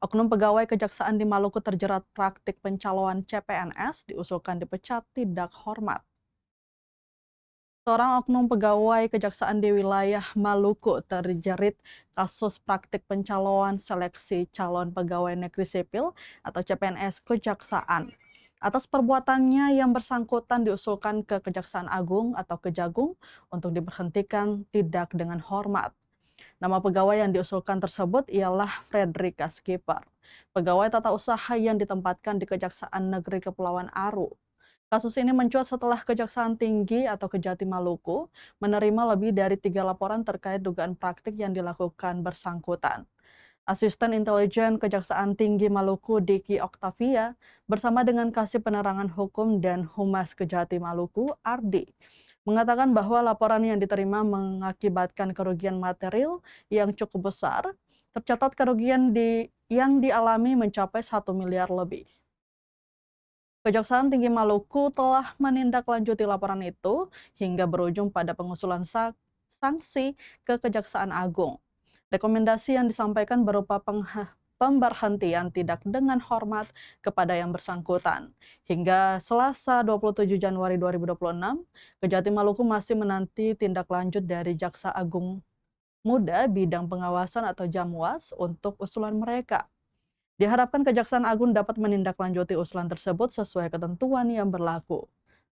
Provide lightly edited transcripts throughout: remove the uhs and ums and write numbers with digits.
Oknum pegawai kejaksaan di Maluku terjerat praktik pencalonan CPNS diusulkan dipecat tidak hormat. Seorang oknum pegawai kejaksaan di wilayah Maluku terjerat kasus praktik pencalonan seleksi calon pegawai negeri sipil atau CPNS Kejaksaan. Atas perbuatannya yang bersangkutan diusulkan ke Kejaksaan Agung atau Kejagung untuk diberhentikan tidak dengan hormat. Nama pegawai yang diusulkan tersebut ialah Fredrika Skipper, pegawai tata usaha yang ditempatkan di Kejaksaan Negeri Kepulauan Aru. Kasus ini mencuat setelah Kejaksaan Tinggi atau Kejati Maluku menerima lebih dari 3 laporan terkait dugaan praktik yang dilakukan bersangkutan. Asisten Intelijen Kejaksaan Tinggi Maluku Diki Oktavia bersama dengan Kasih Penerangan Hukum dan Humas Kejati Maluku Ardi mengatakan bahwa laporan yang diterima mengakibatkan kerugian material yang cukup besar. Tercatat kerugian yang dialami mencapai 1 miliar lebih. Kejaksaan Tinggi Maluku telah menindaklanjuti laporan itu hingga berujung pada pengusulan sanksi ke Kejaksaan Agung. Rekomendasi yang disampaikan berupa pemberhentian tidak dengan hormat kepada yang bersangkutan. Hingga Selasa 27 Januari 2026, Kejati Maluku masih menanti tindak lanjut dari Jaksa Agung Muda bidang pengawasan atau Jamwas untuk usulan mereka. Diharapkan Kejaksaan Agung dapat menindaklanjuti usulan tersebut sesuai ketentuan yang berlaku.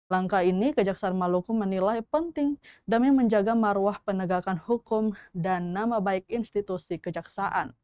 Langkah ini Kejaksaan Maluku menilai penting demi menjaga marwah penegakan hukum dan nama baik institusi kejaksaan.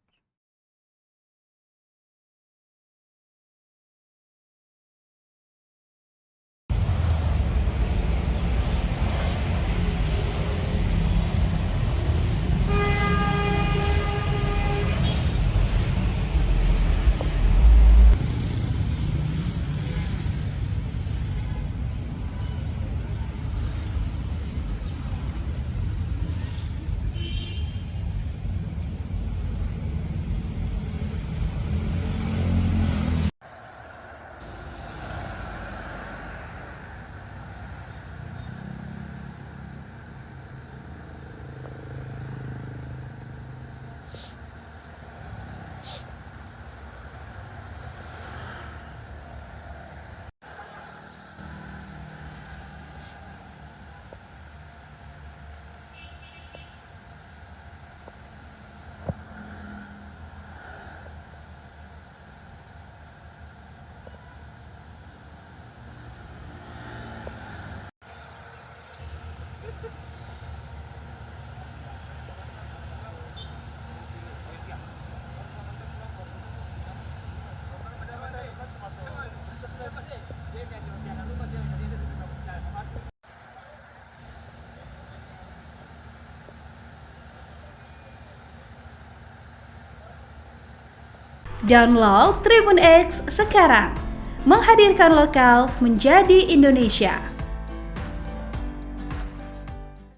Download Tribun X sekarang, menghadirkan lokal menjadi Indonesia.